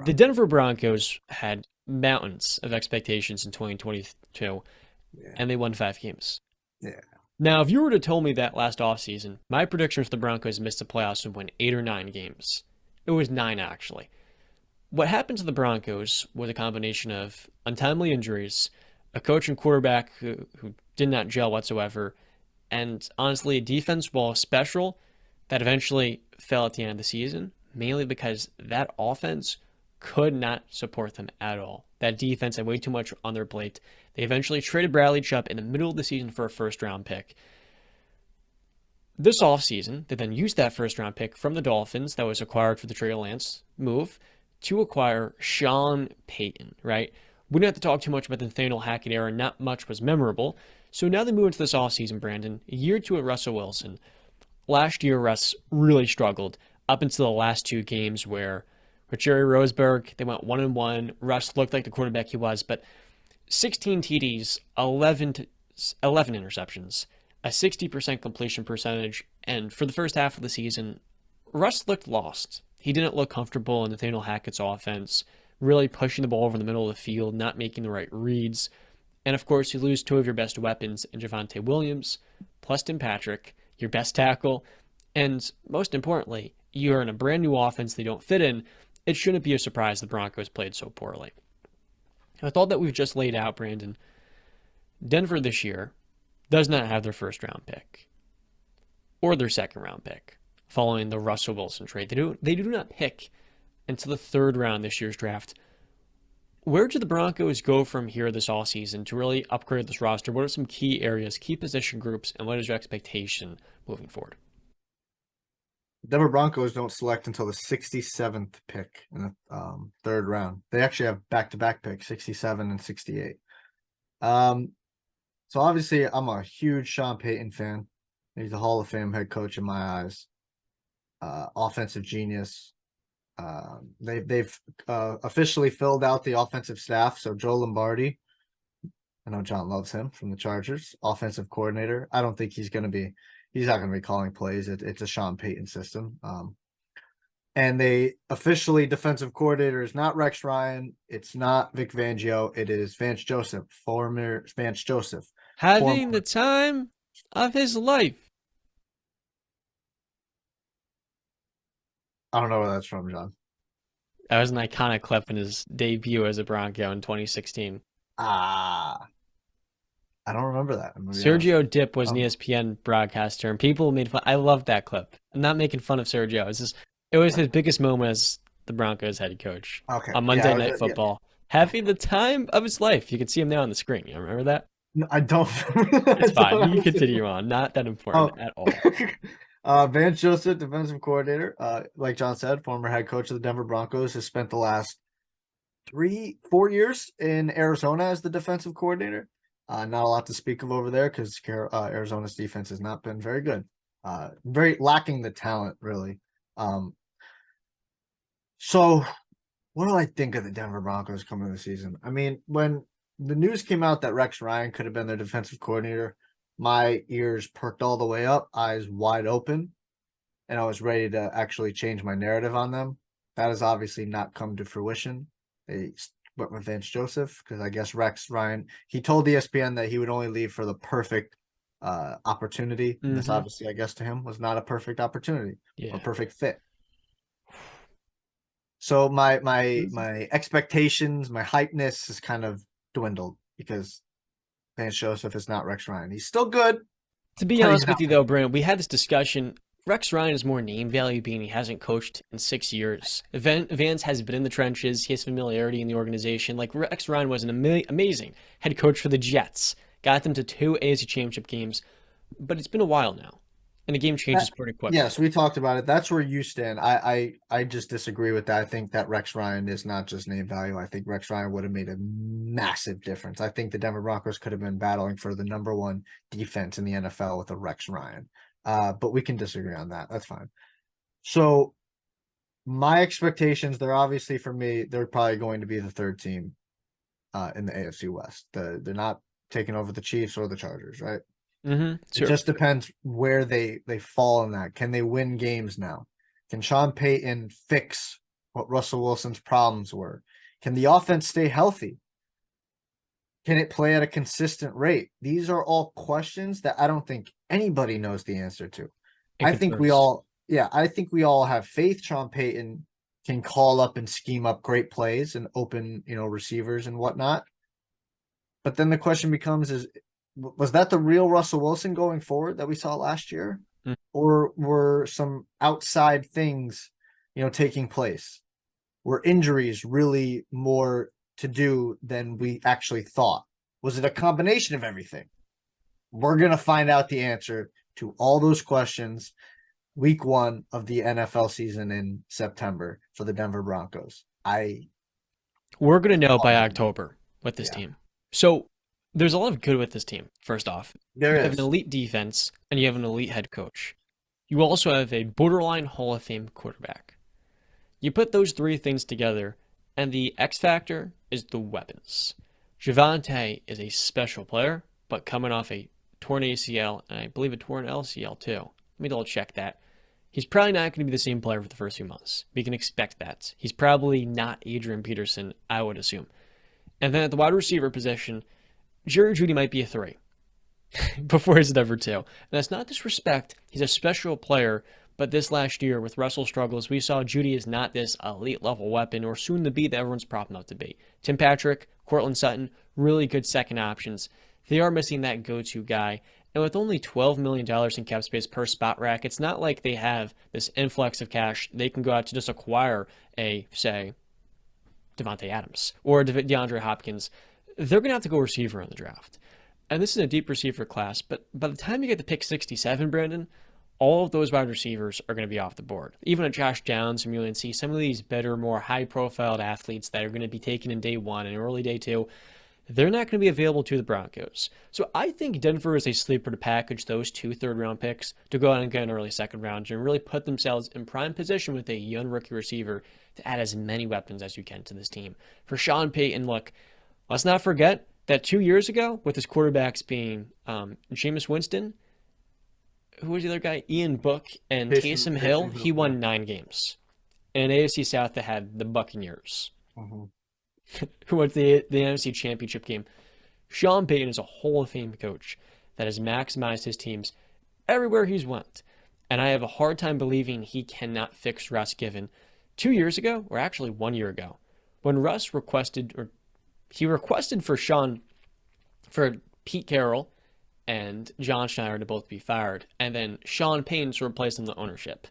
The Denver Broncos had mountains of expectations in 2022, Yeah, and they won 5 games. yeah. Now, if you were to tell me that last offseason, my prediction for the Broncos missed the playoffs and win 8 or 9 games. It was 9, actually. What happened to the Broncos was a combination of untimely injuries, a coach and quarterback who did not gel whatsoever, and honestly, a defense, while special, that eventually fell at the end of the season, mainly because that offense could not support them at all. That defense had way too much on their plate. They eventually traded Bradley Chubb in the middle of the season for a first round pick. This offseason, they then used that first round pick from the Dolphins that was acquired for the Trey Lance move to acquire Sean Payton, right? We don't have to talk too much about the Nathaniel Hackett era. Not much was memorable. So now they move into this offseason, Brandon, a year two at Russell Wilson. Last year, Russ really struggled up until the last 2 games where with Jerry Roseberg, they went 1-1. Russ looked like the quarterback he was, but 16 TDs, 11 interceptions, a 60% completion percentage, and for the first half of the season, Russ looked lost. He didn't look comfortable in Nathaniel Hackett's offense, really pushing the ball over the middle of the field, not making the right reads. And of course, you lose 2 of your best weapons in Javonte Williams, plus Tim Patrick, your best tackle, and most importantly, you're in a brand new offense they don't fit in. It shouldn't be a surprise the Broncos played so poorly. With all that we've just laid out, Brandon, Denver this year does not have their first round pick or their second round pick following the Russell Wilson trade. They do not pick until the third round this year's draft. Where do the Broncos go from here this offseason to really upgrade this roster? What are some key areas, key position groups, and what is your expectation moving forward? Denver Broncos don't select until the 67th pick in the third round. They actually have back-to-back picks, 67 and 68. So obviously, I'm a huge Sean Payton fan. He's a Hall of Fame head coach in my eyes. Offensive genius. They've officially filled out the offensive staff. So Joe Lombardi, I know John loves him from the Chargers, offensive coordinator. I don't think he's not going to be calling plays. It's a Sean Payton system. And they officially defensive coordinator is not Rex Ryan. It's not Vic Fangio. It is Vance Joseph, former Vance Joseph. Having the Former, time of his life. I don't know where that's from, John. That was an iconic clip in his debut as a Bronco in 2016. Ah, I don't remember that. I'm gonna be honest. Sergio Dip was an Um, ESPN broadcaster, and people made fun. I love that clip. I'm not making fun of Sergio. It was his biggest moment as the Broncos head coach okay, on yeah, Monday Night yeah. Football, having the time of his life. You can see him now on the screen. You remember that? No, I don't. I It's fine. don't You can actually. continue on. Not that important Oh, at all. Vance Joseph, defensive coordinator. Like John said, former head coach of the Denver Broncos, has spent the last 4 years in Arizona as the defensive coordinator. Not a lot to speak of over there because Arizona's defense has not been very good. Very lacking the talent, really. So what do I think of the Denver Broncos coming this season? I mean, when the news came out that Rex Ryan could have been their defensive coordinator, my ears perked all the way up, eyes wide open, and I was ready to actually change my narrative on them. That has obviously not come to fruition. They went with Vance Joseph because I guess Rex Ryan, he told ESPN that he would only leave for the perfect opportunity. And this Mm-hmm. obviously, I guess, to him was not a perfect opportunity or Yeah. perfect fit. So my expectations, my hypeness is kind of dwindled because Vance Joseph is not Rex Ryan. He's still good, To be but he's honest with not. you, though, Brandon, we had this discussion. Rex Ryan is more name value being he hasn't coached in 6 years. Vance has been in the trenches. He has familiarity in the organization. Like Rex Ryan was an amazing head coach for the Jets. Got them to 2 AFC Championship games, but it's been a while now, and the game changes pretty quickly. Yes, we talked about it. That's where you stand. I just disagree with that. I think that Rex Ryan is not just name value. I think Rex Ryan would have made a massive difference. I think the Denver Broncos could have been battling for the number one defense in the NFL with a Rex Ryan. But we can disagree on that. That's fine. So my expectations, they're obviously for me, they're probably going to be the third team in the AFC West. They're not taking over the Chiefs or the Chargers, right? Mm-hmm. It Sure. just depends where they fall in that. Can they win games now? Can Sean Payton fix what Russell Wilson's problems were. Can the offense stay healthy? Can it play at a consistent rate? These are all questions that I don't think anybody knows the answer to. And I think we concerns. all, yeah, I think we all have faith Sean Payton can call up and scheme up great plays and open, receivers and whatnot. But then the question becomes is was that the real Russell Wilson going forward that we saw last year? Mm. Or were some outside things, taking place? Were injuries really more to do than we actually thought? Was it a combination of everything? We're going to find out the answer to all those questions week 1 of the NFL season in September for the Denver Broncos. We're going to That's know all by I have. October with this Yeah, team. So there's a lot of good with this team, first off. there You have an is. elite defense and you have an elite head coach. You also have a borderline Hall of Fame quarterback. You put those three things together, and the X factor is the weapons. Javante is a special player, but coming off a torn ACL and I believe a torn LCL too. Let me double check that. He's probably not going to be the same player for the first few months. We can expect that. He's probably not Adrian Peterson, I would assume. And then at the wide receiver position, Jerry Jeudy might be a three before he's number two. And that's not disrespect. He's a special player. But this last year, with Russell's struggles, we saw Jeudy is not this elite level weapon or soon to be that everyone's propping up to be. Tim Patrick, Cortland Sutton, really good second options. They are missing that go-to guy. And with only $12 million in cap space per spot rack, it's not like they have this influx of cash. They can go out to just acquire a, say, Devontae Adams or DeAndre Hopkins. They're going to have to go receiver in the draft. And this is a deep receiver class, but by the time you get to pick 67, Brandon, all of those wide receivers are going to be off the board. Even a Josh Downs from UNC, some of these better, more high-profile athletes that are going to be taken in day one and early day two, they're not going to be available to the Broncos. So I think Denver is a sleeper to package those 2 third-round picks to go out and get an early second round and really put themselves in prime position with a young rookie receiver to add as many weapons as you can to this team. For Sean Payton, look, let's not forget that 2 years ago, with his quarterbacks being Jameis Winston, who was the other guy? Ian Book and Taysom Hill, he won 9 games. In an AFC South that had the Buccaneers, Mhm. who went to the NFC Championship game. Sean Payton is a Hall of Fame coach that has maximized his teams everywhere he's went. And I have a hard time believing he cannot fix Russ given 2 years ago, or actually 1 year ago, when Russ requested for Pete Carroll and John Schneider to both be fired, and then Sean Payton to replace him in the ownership.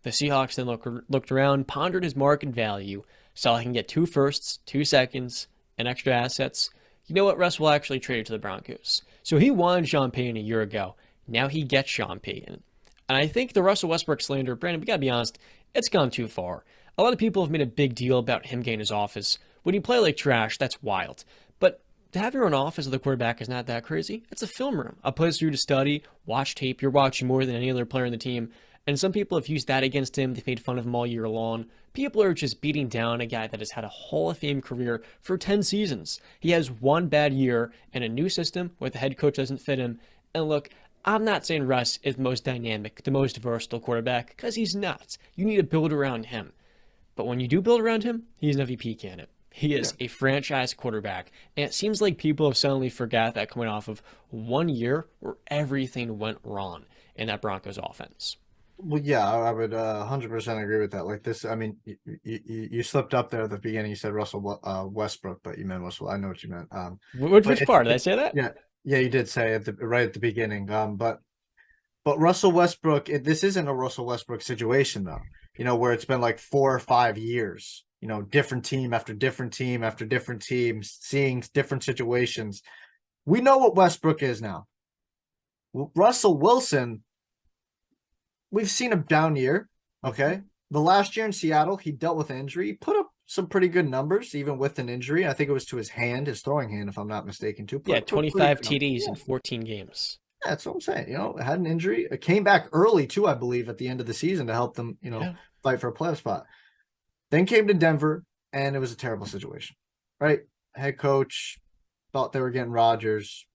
The Seahawks then looked around, pondered his market value, saw he can get 2 firsts, 2 seconds, and extra assets. You know what? Russ will actually trade it to the Broncos. So he wanted Sean Payton a year ago. Now he gets Sean Payton. And I think the Russell Westbrook slander, Brandon, we gotta be honest, it's gone too far. A lot of people have made a big deal about him getting his office. When you play like trash, that's wild. But to have your own office as the quarterback is not that crazy. It's a film room, a place for you to study, watch tape. You're watching more than any other player on the team. And some people have used that against him. They've made fun of him all year long. People are just beating down a guy that has had a Hall of Fame career for 10 seasons. He has one bad year in a new system where the head coach doesn't fit him. And look, I'm not saying Russ is the most dynamic, the most versatile quarterback, because he's not. You need to build around him. But when you do build around him, he's an MVP candidate. He Yeah. is a franchise quarterback. And it seems like people have suddenly forgot that coming off of 1 year where everything went wrong in that Broncos offense. Well, yeah, I would 100% agree with that. Like this, I mean, you slipped up there at the beginning. You said Russell Westbrook, but you meant Russell. I know what you meant. But Which part? Did I say that? yeah, yeah, you did say right at the beginning. But Russell Westbrook, this isn't a Russell Westbrook situation though. Where it's been like 4 or 5 years. Different team after different team after different teams, seeing different situations. We know what Westbrook is now. Russell Wilson, we've seen a down year. Okay. The last year in Seattle, he dealt with injury, he put up some pretty good numbers, even with an injury. I think it was to his hand, his throwing hand, if I'm not mistaken, too. Yeah, Put pretty 25 good numbers. TDs Yeah. in 14 games. Yeah, that's what I'm saying. Had an injury. It came back early, too, I believe, at the end of the season to help them, Yeah. fight for a playoff spot. Then came to Denver, and it was a terrible situation, right? Head coach thought they were getting Rodgers.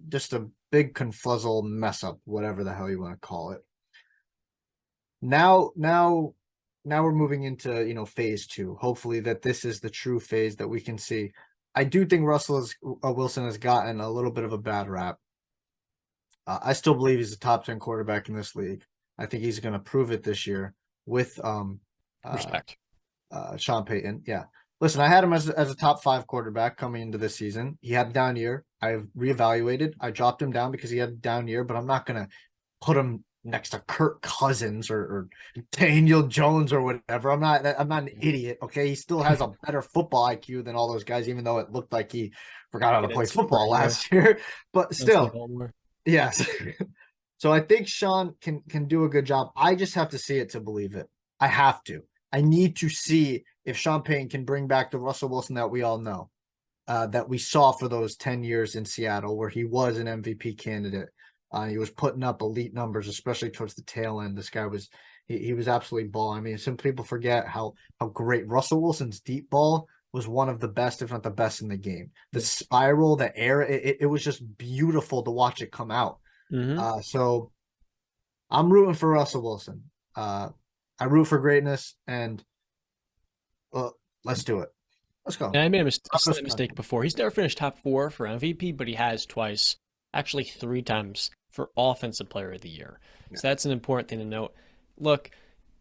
Just a big confuzzle mess up, whatever the hell you want to call it. Now now we're moving into, phase two. Hopefully that this is the true phase that we can see. I do think Wilson has gotten a little bit of a bad rap. I still believe he's a top 10 quarterback in this league. I think he's going to prove it this year with uh, Respect. Sean Payton. Yeah. Listen, I had him as a top 5 quarterback coming into this season. He had a down year. I've reevaluated. I dropped him down because he had a down year, but I'm not going to put him next to Kirk Cousins or Daniel Jones or whatever. I'm not an idiot. Okay. He still has a better football IQ than all those guys, even though it looked like he forgot how He to play didn't sleep football right here. last year. But Don't sleep still, all more. yes. So I think Sean can do a good job. I just have to see it to believe it. I have to. I need to see if Sean Payton can bring back the Russell Wilson that we all know, that we saw for those 10 years in Seattle, where he was an MVP candidate. He was putting up elite numbers, especially towards the tail end. This guy was he was absolutely balling. I mean, some people forget how great Russell Wilson's deep ball was, one of the best, if not the best, in the game. The spiral, the air, it was just beautiful to watch it come out. Mm-hmm. So I'm rooting for Russell Wilson. I root for greatness, and let's do it. Let's go. And I made a Broncos slight mistake before. He's never finished top 4 for MVP, but he has twice, actually 3 times for Offensive Player of the Year. Yeah. So that's an important thing to note. Look,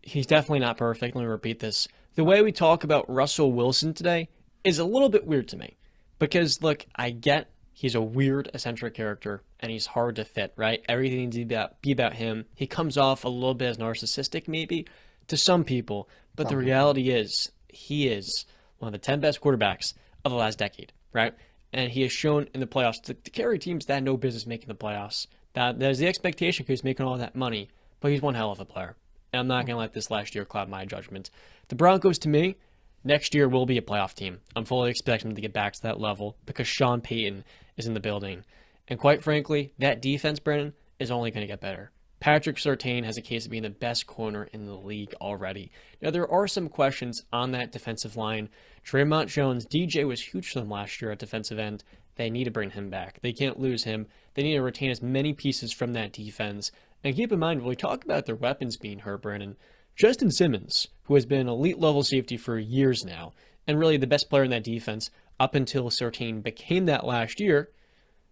he's definitely not perfect. Let me repeat this. The way we talk about Russell Wilson today is a little bit weird to me because, look, I get he's a weird, eccentric character and he's hard to fit, right? Everything needs to be about him. He comes off a little bit as narcissistic, maybe, to some people, but the reality is he is one of the 10 best quarterbacks of the last decade, right? And he has shown in the playoffs to carry teams that had no business making the playoffs. There's the expectation because he's making all that money, but he's one hell of a player. And I'm not going to let this last year cloud my judgment. The Broncos, to me, next year will be a playoff team. I'm fully expecting them to get back to that level because Sean Payton is in the building. And quite frankly, that defense, Brennan, is only going to get better. Patrick Surtain has a case of being the best corner in the league already. Now, there are some questions on that defensive line. Draymond Jones, DJ was huge for them last year at defensive end. They need to bring him back. They can't lose him. They need to retain as many pieces from that defense. And keep in mind, when we talk about their weapons being hurt, Brandon, Justin Simmons, who has been elite level safety for years now, and really the best player in that defense up until Surtain became that last year,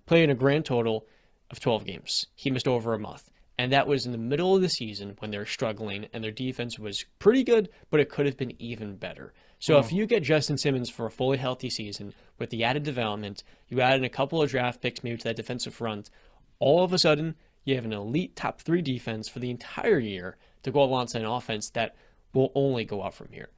played in a grand total of 12 games. He missed over a month. And that was in the middle of the season when they're struggling and their defense was pretty good, but it could have been even better. So if you get Justin Simmons for a fully healthy season with the added development, you add in a couple of draft picks maybe to that defensive front, all of a sudden you have an elite top 3 defense for the entire year to go alongside an offense that will only go up from here.